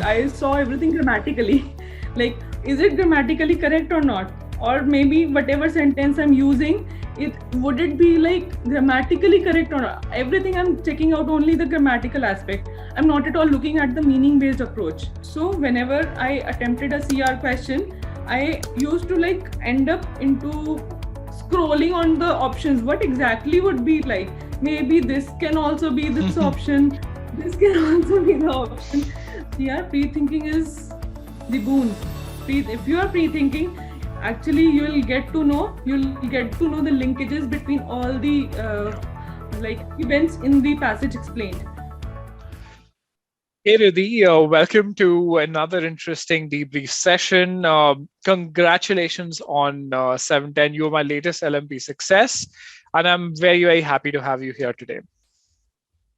I saw everything grammatically. Like, is it grammatically correct or not? Or maybe whatever sentence I'm using, would it be like grammatically correct or not? Everything I'm checking out only the grammatical aspect. I'm not at all looking at the meaning-based approach. So whenever I attempted a CR question, I used to like end up into scrolling on the options. What exactly would be like? Maybe this can also be this option. This can also be the option. Yeah, pre-thinking is the boon. If you are pre-thinking, actually you'll get to know the linkages between all the like events in the passage explained. Hey Riddhi, welcome to another interesting debrief session. Congratulations on 710. You were my latest LMP success, and I'm very, very happy to have you here today.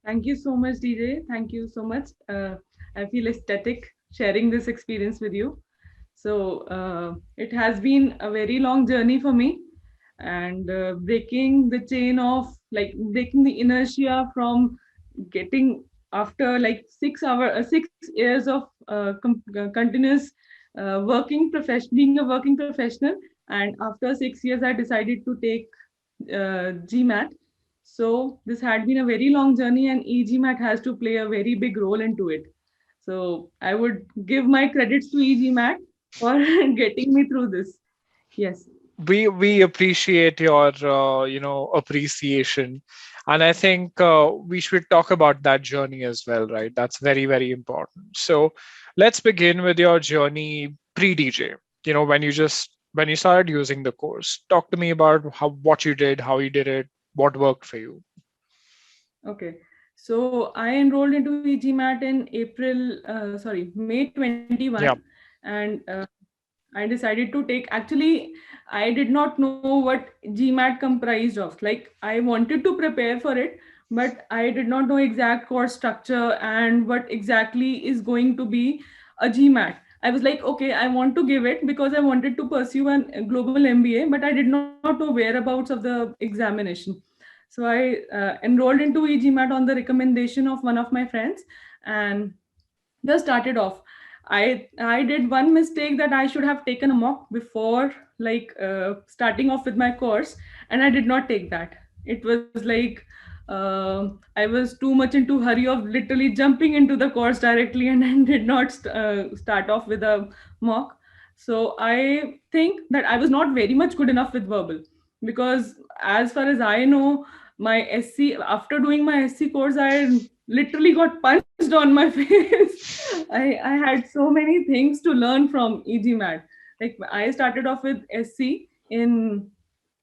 Thank you so much, DJ. Thank you so much. I feel ecstatic sharing this experience with you. So it has been a very long journey for me, and breaking the chain of like breaking the inertia from getting after like 6 years of continuous being a working professional, and after 6 years I decided to take GMAT. So this had been a very long journey, and eGMAT has to play a very big role into it. So I would give my credits to eGMAT for getting me through this. Yes. We appreciate your appreciation, and I think we should talk about that journey as well, right? That's very, very important. So let's begin with your journey pre-DJ. When you started using the course, talk to me about what you did, how you did it, what worked for you. Okay. So I enrolled into eGMAT in May 21, Yeah. and I decided to take. Actually, I did not know what GMAT comprised of. Like, I wanted to prepare for it, but I did not know exact course structure and what exactly is going to be a GMAT. I was like, okay, I want to give it because I wanted to pursue a global MBA, but I did not know whereabouts of the examination. So I enrolled into eGMAT on the recommendation of one of my friends, and just started off. I did one mistake, that I should have taken a mock before like starting off with my course, and I did not take that. It was like I was too much into hurry of literally jumping into the course directly, and I did not start off with a mock. So I think that I was not very much good enough with verbal, because as far as I know, my SC, after doing my SC course, I literally got punched on my face. I had so many things to learn from eGMAT. Like, I started off with SC in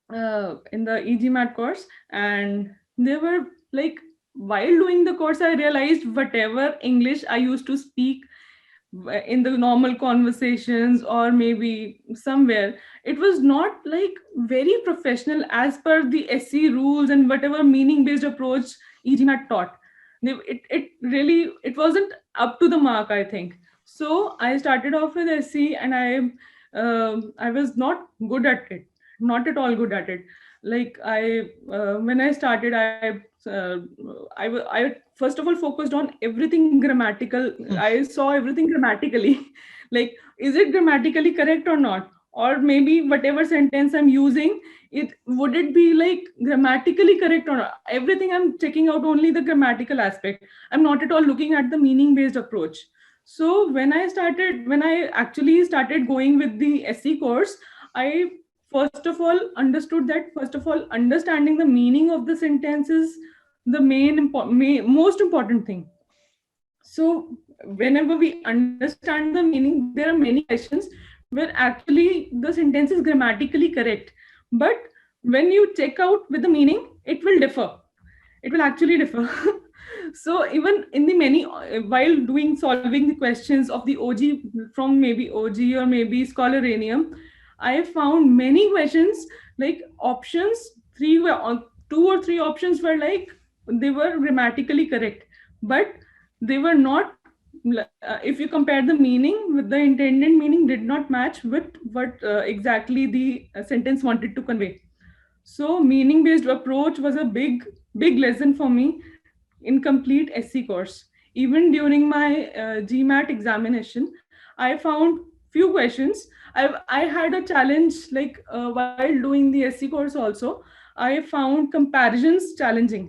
the eGMAT course, and they were like, while doing the course, I realized whatever English I used to speak in the normal conversations or maybe somewhere, it was not like very professional as per the SC rules and whatever meaning based approach eGMAT taught. It really, it wasn't up to the mark, I think. So I started off with SC, and I was not good at it, not at all good at it. Like, when I started, uh, I first of all focused on everything grammatical. I saw everything grammatically. Like, is it grammatically correct or not? Or maybe whatever sentence I'm using, would it be like grammatically correct or not? Everything I'm checking out only the grammatical aspect. I'm not at all looking at the meaning based approach. So when I actually started going with the SC course, I first of all understood that, first of all, understanding the meaning of the sentence is the most important thing. So whenever we understand the meaning, there are many questions where actually the sentence is grammatically correct, but when you check out with the meaning, it will differ. It will actually differ. So even in the many while doing solving the questions of the OG, from maybe OG or maybe Scholaranium, I found many questions like options, three were on, two or three options were like, they were grammatically correct, but they were not, if you compare the meaning with the intended meaning, did not match with what exactly the sentence wanted to convey. So meaning based approach was a big lesson for me in complete SC course. even during my GMAT examination, I found few questions. I had a challenge like while doing the SC course also. I found comparisons challenging,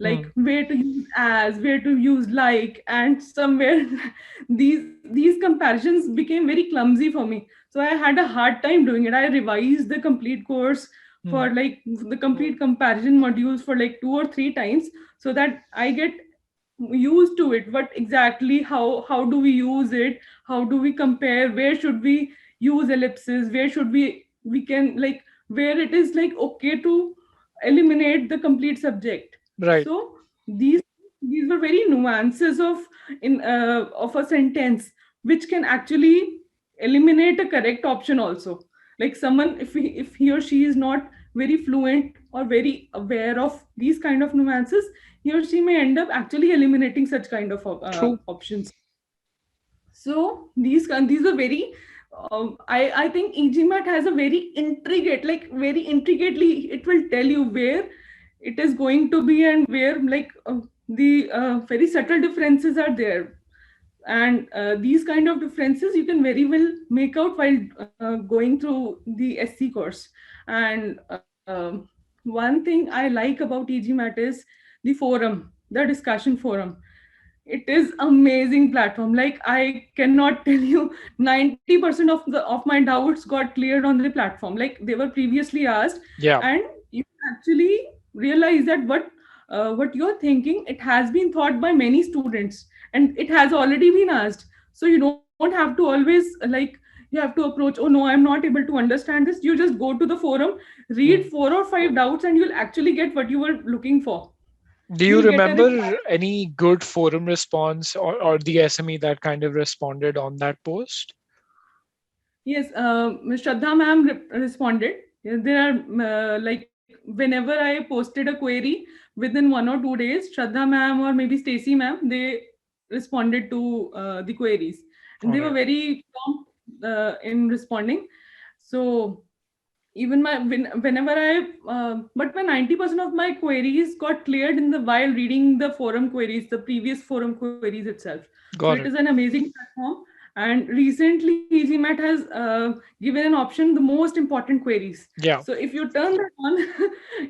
like Hmm. where to use as, where to use like, and somewhere these comparisons became very clumsy for me. So I had a hard time doing it. I revised the complete course Hmm. for like the complete comparison modules for like 2 or 3 times, so that I get used to it. What exactly, how do we use it, how do we compare, where should we use ellipses, where should we can like, where it is like okay to eliminate the complete subject. Right. So these these were very nuances of a sentence, which can actually eliminate a correct option also. Like someone, if he or she is not very fluent or very aware of these kind of nuances, he or she may end up actually eliminating such kind of True. options. So these are very I think eGMAT has a very intricate, like very intricately it will tell you where it is going to be, and where like the very subtle differences are there. And these kind of differences you can very well make out while going through the SC course. And one thing I like about eGMAT is the forum, the discussion forum. It is amazing platform. Like I cannot tell you, 90% of my doubts got cleared on the platform. Like they were previously asked, Yeah. and you actually realize that what you're thinking, it has been thought by many students, and it has already been asked. So you don't have to always like, you have to approach, oh no, I'm not able to understand this. You just go to the forum, read Hmm. 4 or 5 doubts, and you'll actually get what you were looking for. Do you You'll get a reply. remember any good forum response, or the SME that kind of responded on that post? Yes, Ms. Shraddha ma'am responded. Yeah, there are like whenever I posted a query, within 1 or 2 days, Shraddha ma'am or maybe Stacy ma'am, they responded to the queries, and All they were right. very prompt in responding. So even whenever I but my 90% of my queries got cleared in the while reading the forum queries, the previous forum queries itself. So it is Got an it. amazing platform. And recently eGMAT has given an option, the most important queries. Yeah. So if you turn that on,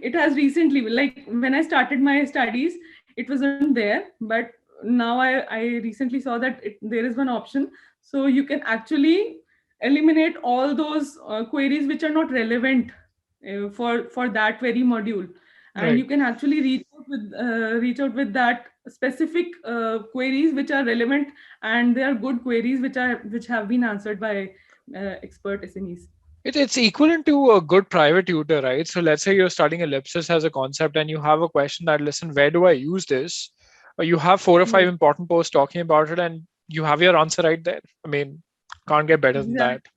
it has recently, like when I started my studies, it wasn't there, but now I recently saw that there is one option. So you can actually eliminate all those queries which are not relevant for that very module, and Right. you can actually reach out with that specific queries which are relevant, and they are good queries which have been answered by expert SMEs. It's equivalent to a good private tutor, right? So let's say you're studying ellipsis as a concept and you have a question that, listen, where do I use this? Or you have 4 or 5 Yes, important posts talking about it and you have your answer right there. I mean, can't get better than that. exactly,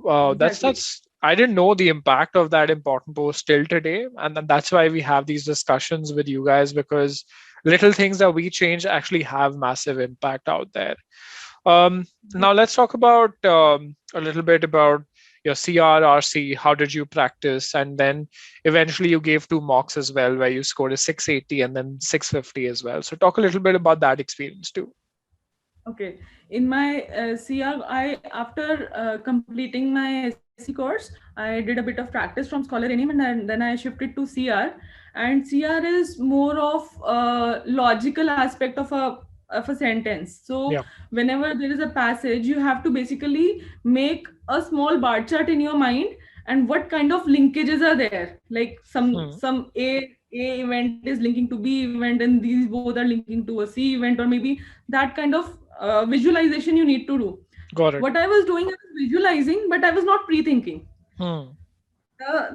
Wow, exactly. that's I didn't know the impact of that important post till today, and then that's why we have these discussions with you guys, because little things that we change actually have massive impact out there. Now let's talk about a little bit about your CR, RC. How did you practice? And then eventually you gave 2 mocks as well, where you scored a 680 and then 650 as well. So talk a little bit about that experience too. Okay. In my CR, I after completing my SC course, I did a bit of practice from Scholar Anim, and then I shifted to CR. And CR is more of a logical aspect of a sentence. So Yeah. whenever there is a passage, you have to basically make a small bar chart in your mind, and what kind of linkages are there. Like Hmm. some A event is linking to B event, and these both are linking to a C event, or maybe that kind of visualization you need to do. Got it. What I was doing, I was visualizing, but I was not pre-thinking. Hmm.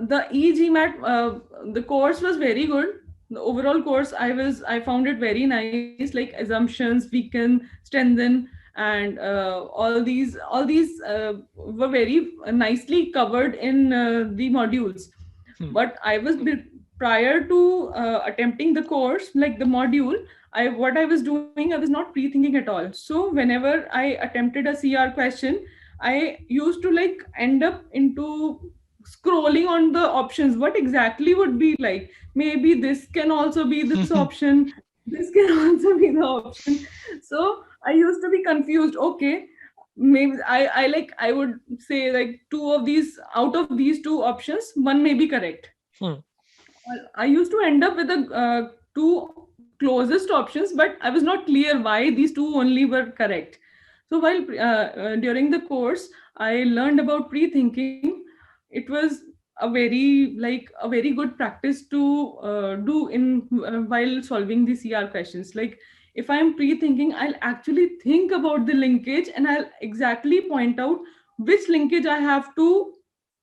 The eGMAT the course was very good. The overall course, I found it very nice. Like assumptions, weaken, strengthen, and all these were very nicely covered in the modules. Hmm. But prior to attempting the course, like the module, I what I was doing, I was not pre-thinking at all. So whenever I attempted a CR question, I used to like end up into scrolling on the options, what exactly would be like, maybe this can also be this option, this can also be the option. So I used to be confused. Okay, maybe I like, I would say like two of these, out of these two options, one may be correct. Hmm. I used to end up with the two closest options, but I was not clear why these two only were correct. So while during the course, I learned about pre-thinking. It was a very good practice to do in while solving the CR questions. Like if I'm pre-thinking, I'll actually think about the linkage and I'll exactly point out which linkage I have to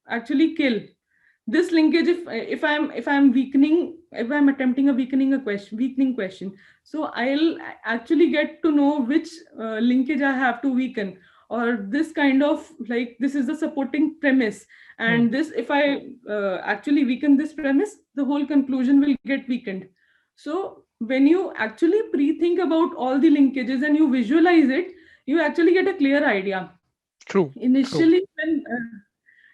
actually kill. This linkage, if I'm weakening, if I'm attempting a weakening question, so I'll actually get to know which linkage I have to weaken, or this kind of, like, this is the supporting premise, Hmm. and this, if I actually weaken this premise, the whole conclusion will get weakened. So when you actually pre-think about all the linkages and you visualize it, you actually get a clear idea. True. True.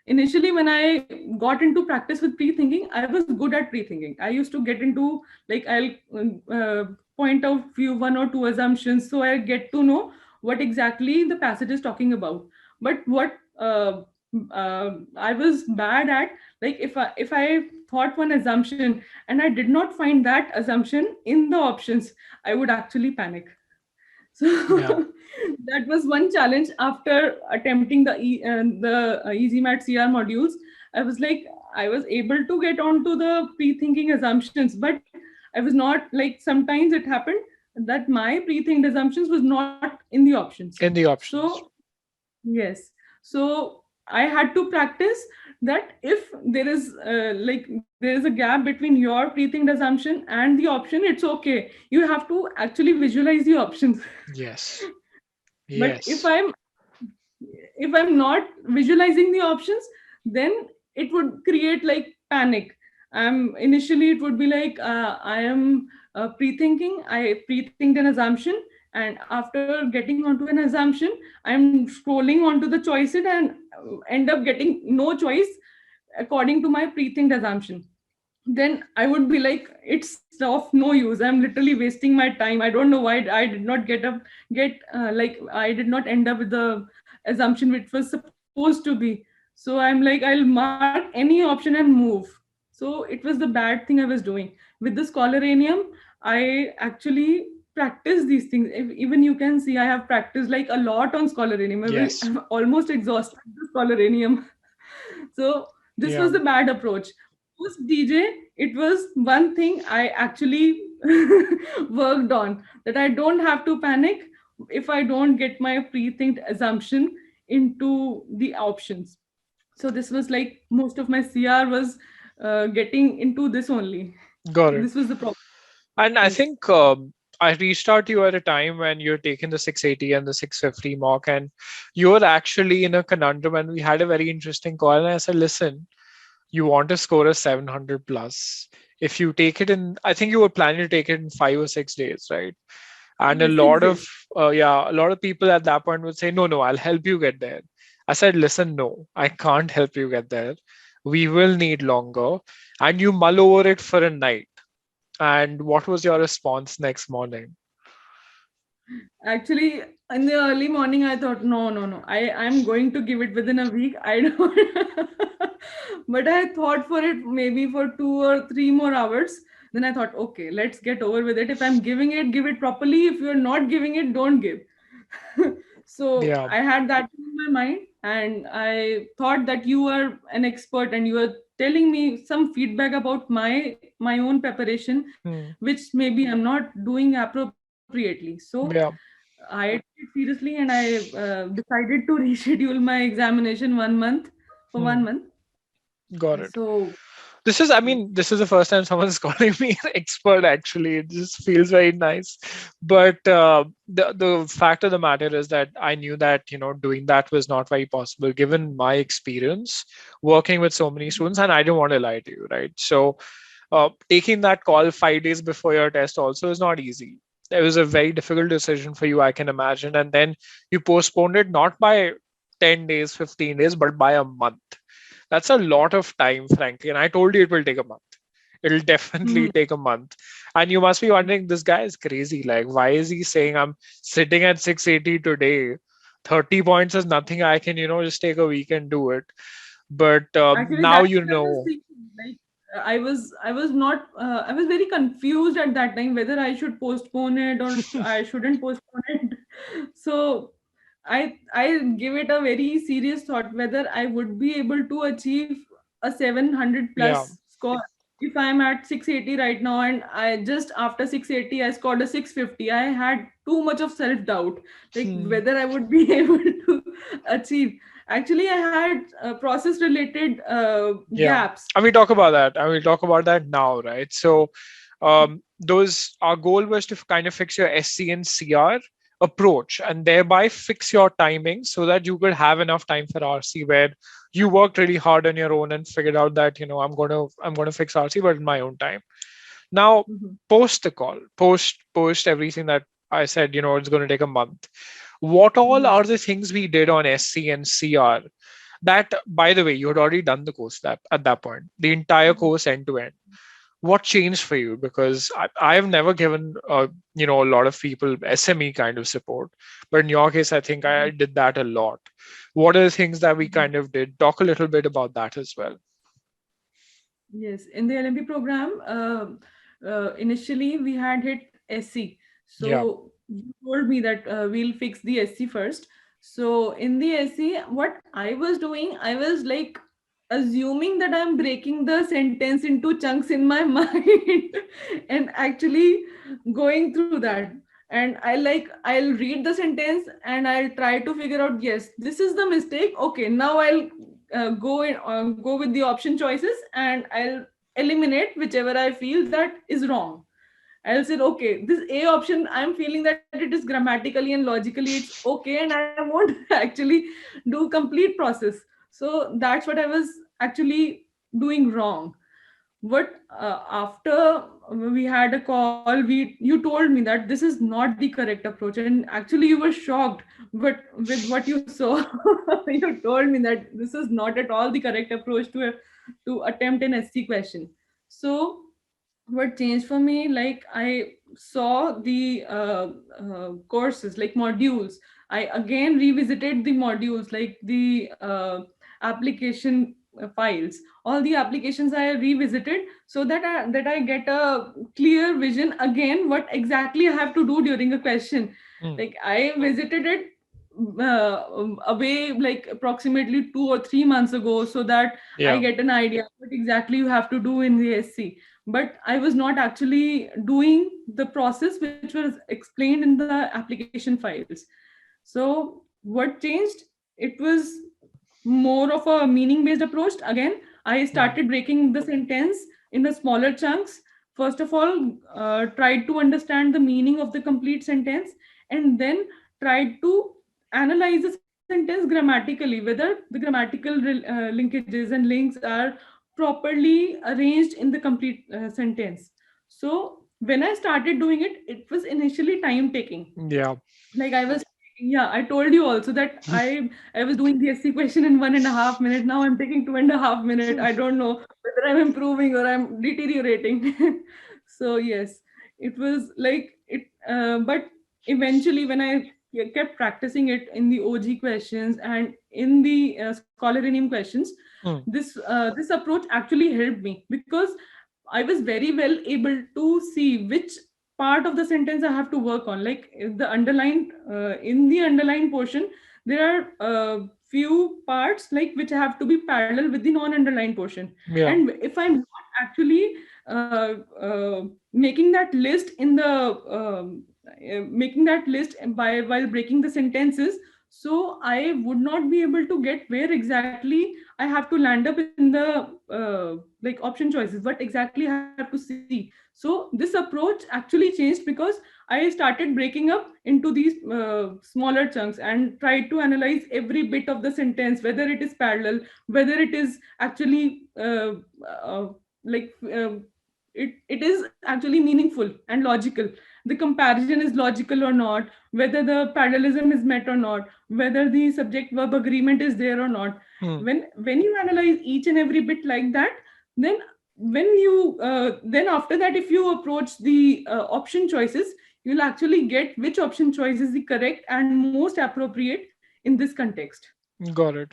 Initially when I got into practice with pre-thinking, I was good at pre-thinking. I used to get into, like, I'll point out few one or two assumptions, so I get to know what exactly the passage is talking about. But what I was bad at, like, if I thought one assumption and I did not find that assumption in the options, I would actually panic. So Yeah. that was one challenge after attempting the eGMAT CR modules. I was like, I was able to get onto the pre-thinking assumptions, but I was not, like, sometimes it happened that my pre-thinked assumptions was not in the options. In the So options. yes. So I had to practice that if there is there is a gap between your pre-thinked assumption and the option, it's okay. You have to actually visualize the options. Yes. But if Yes. I'm not visualizing the options, then it would create like panic. Initially it would be like, I am I pre-thinked an assumption, and after getting onto an assumption, I'm scrolling onto the choices and end up getting no choice according to my pre-thinked assumption. Then I would be like, it's of no use. I'm literally wasting my time. I don't know why I did not I did not end up with the assumption which was supposed to be. So I'm like, I'll mark any option and move. So it was the bad thing I was doing. With the Scholaranium, I actually practice these things. Even you can see I have practiced like a lot on Scholaranium. Yes. I've almost exhausted the Scholaranium. So this Yeah. was the bad approach. Post DJ, it was one thing I actually worked on, that I don't have to panic if I don't get my pre-thinked assumption into the options. So this was like, most of my CR was getting into this only. Got it. This was the problem. And I Yes. think I reached out to you at a time when you're taking the 680 and the 650 mock, and you were actually in a conundrum. And we had a very interesting call. And I said, listen, you want to score a 700 plus. If you take it in, I think you were planning to take it in 5 or 6 days, right? And a Yes, lot 6 days. of, yeah, a lot of people at that point would say, no, no, I'll help you get there. I said, listen, no, I can't help you get there. We will need longer. And you mull over it for a night. And what was your response next morning? Actually, in the early morning, I thought, no, no, no. I'm going to give it within a week. I don't. But I thought for it maybe for 2 or 3 more hours. Then I thought, okay, let's get over with it. If I'm giving it, give it properly. If you're not giving it, don't give. So Yeah. I had that in my mind, and I thought that you were an expert and you were telling me some feedback about my own preparation, Hmm. which maybe I'm not doing appropriately. So Yeah. I took it seriously, and I decided to reschedule my examination 1 month for Hmm. 1 month. Got it. So This is, I mean, this is the first time someone's calling me an expert, actually. It just feels very nice. But the fact of the matter is that I knew that, doing that was not very possible given my experience working with so many students. And I don't want to lie to you, right? So taking that call 5 days before your test also is not easy. It was a very difficult decision for you, I can imagine. And then you postponed it not by 10 days, 15 days, but by a month. That's a lot of time, frankly. And I told you it will take a month. It'll definitely take a month. And you must be wondering, this guy is crazy. Like, why is he saying I'm sitting at 680 today? 30 points is nothing. I can, just take a week and do it. But Actually, now that's you what I was know. thinking. Like, I was not, I was very confused at that time whether I should postpone it or I shouldn't postpone it. So I give it a very serious thought whether I would be able to achieve a 700 Yeah. plus score if I'm at 680 right now, and I just after 680 I scored a 650. I had too much of self doubt, like Hmm. whether I would be able to achieve. Actually, I had process related Yeah. gaps. And we talk about that. And we'll talk about that now, right? So those our goal was to kind of fix your SC and CR approach and thereby fix your timing so that you could have enough time for RC where you worked really hard on your own and figured out that, I'm gonna fix RC but in my own time. Now Mhm. post the call, post everything that I said, it's gonna take a month. What all Mhm. are the things we did on SC and CR that, by the way, you had already done the course that at that point, the entire course end to end. What changed for you? Because I have never given a lot of people SME kind of support, but in your case, I think I did that a lot. What are the things that we kind of did? Talk a little bit about that as well. Yes, in the LMP program, initially we had hit SC. Yeah. So you told me that we'll fix the SC first. So in the SC, what I was doing, I was like assuming that I'm breaking the sentence into chunks in my mind and actually going through that. And I'll read the sentence and I'll try to figure out, yes, this is the mistake. Okay, now I'll go with the option choices and I'll eliminate whichever I feel that is wrong. I'll say, okay, this A option, I'm feeling that it is grammatically and logically it's okay, and I won't actually do complete process. So that's what I was actually doing wrong. But after we had a call, you told me that this is not the correct approach, and actually you were shocked. But with what you saw, you told me that this is not at all the correct approach to attempt an SC question. So what changed for me, like I saw the courses like modules. I again revisited the modules, like the application files, all the applications I revisited, so that I get a clear vision again what exactly I have to do during a question. Hmm. Like I visited it away like approximately 2 or 3 months ago, so that I Yeah. get an idea what exactly you have to do in the SC. But I was not actually doing the process which was explained in the application files. So what changed? It was more of a meaning based approach. Again, I Hmm. started breaking the sentence in the smaller chunks. First of all, tried to understand the meaning of the complete sentence, and then tried to analyze the sentence grammatically, whether the grammatical linkages and links are properly arranged in the complete sentence. So when I started doing it, it was initially time taking. Yeah. Like I was, yeah, I told you also that I was doing the SC question in 1.5 minutes. Now I'm taking 2.5 minutes. I don't know whether I'm improving or I'm deteriorating. So yes, it was like it, but eventually when I kept practicing it in the OG questions and in the scholarinium questions, Hmm. this approach actually helped me, because I was very well able to see which part of the sentence I have to work on. Like the underlined, in the underlined portion, there are few parts like which have to be parallel with the non-underlined portion. Yeah. And if I'm not actually making that list in the making that list by while breaking the sentences, so I would not be able to get where exactly I have to land up in the like option choices, what exactly I have to see. So this approach actually changed because I started breaking up into these smaller chunks and tried to analyze every bit of the sentence, whether it is parallel, whether it is actually like it is actually meaningful and logical. The comparison is logical or not, whether the parallelism is met or not, whether the subject verb agreement is there or not. Hmm. When you analyze each and every bit like that, then when you then after that, if you approach the option choices, you'll actually get which option choice is the correct and most appropriate in this context. Got it.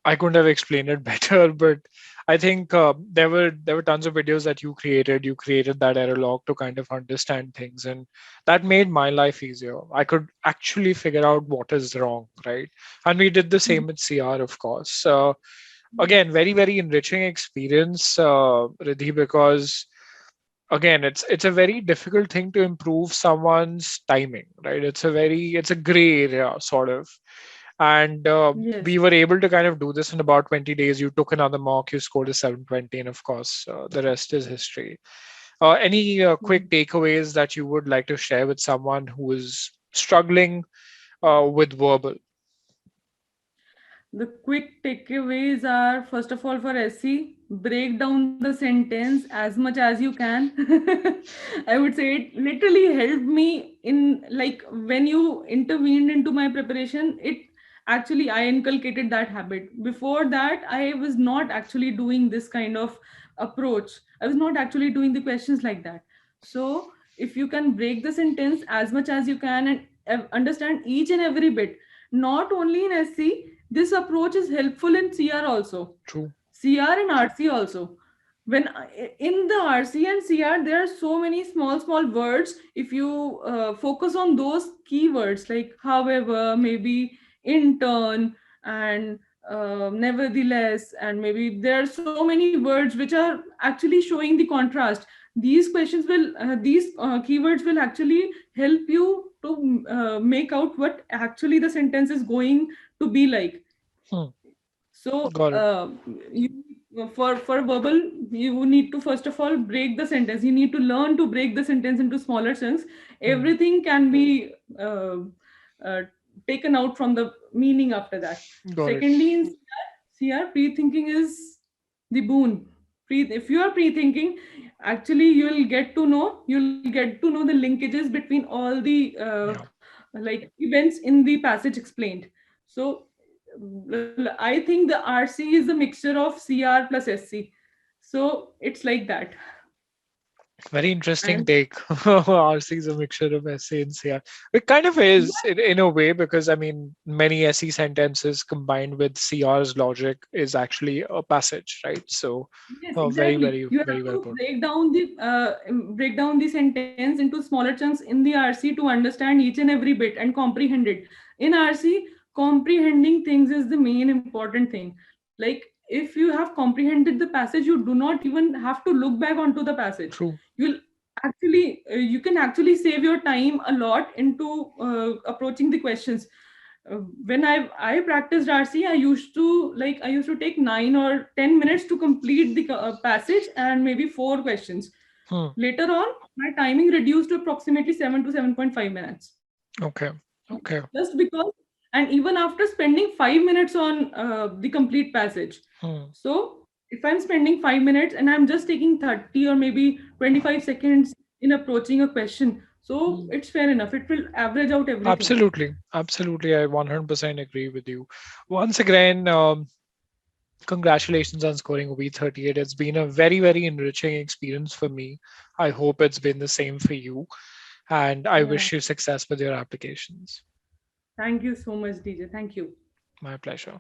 I couldn't have explained it better, but I think there were tons of videos that you created. You created that error log to kind of understand things, and that made my life easier. I could actually figure out what is wrong, right? And we did the Mhm. same with CR, of course. Again, Yes. very very enriching experience, Riddhi, because again, it's a very difficult thing to improve someone's timing, right? It's a gray area sort of, and Yes. we were able to kind of do this in about 20 days. You took another mock, you scored a 720, and of course, the rest is history. Any quick takeaways that you would like to share with someone who is struggling with verbal? The quick takeaways are, first of all, for SC, break down the sentence as much as you can. I would say it literally helped me in, like, when you intervened into my preparation, it actually, I inculcated that habit. Before that, I was not actually doing this kind of approach. I was not actually doing the questions like that. So, if you can break the sentence as much as you can and understand each and every bit, not only in SC, this approach is helpful in CR also, True. CR and RC also. When in the RC and CR, there are so many small words. If you focus on those keywords like however, maybe in turn, and nevertheless, and maybe there are so many words which are actually showing the contrast. These keywords will actually help you to make out what actually the sentence is going to be like. Hmm. So Got it. you, for verbal, you need to first of all break the sentence. You need to learn to break the sentence into smaller chunks. Hmm. Everything can be uh, taken out from the meaning after that. Got it. Secondly, in CR, pre-thinking is the boon. If you are pre-thinking, actually you'll get to know the linkages between all the Yeah. like events in the passage explained. So I think the RC is a mixture of CR plus SC. So it's like that. Very interesting And take. RC is a mixture of SC and CR. It kind of is in a way, because I mean, many SE sentences combined with CR's logic is actually a passage, right? So, yes, very, exactly. very, You have very well to put. break down the sentence into smaller chunks in the RC to understand each and every bit and comprehend it. In RC, comprehending things is the main important thing. Like, if you have comprehended the passage, you do not even have to look back onto the passage. True. You'll actually you can actually save your time a lot into approaching the questions. When I practiced RC, I used to take 9 or 10 minutes to complete the passage and maybe 4 questions. Hmm. Later on, my timing reduced to approximately 7 to 7.5 minutes, Okay. Okay. just because, and even after spending 5 minutes on the complete passage. Hmm. So if I'm spending 5 minutes and I'm just taking 30 or maybe 25 seconds in approaching a question, so Hmm. it's fair enough. It will average out everything. Absolutely. Absolutely. I 100% agree with you. Once again, congratulations on scoring a V38. It's been a very, very enriching experience for me. I hope it's been the same for you. And I Yeah. wish you success with your applications. Thank you so much, DJ. Thank you. My pleasure.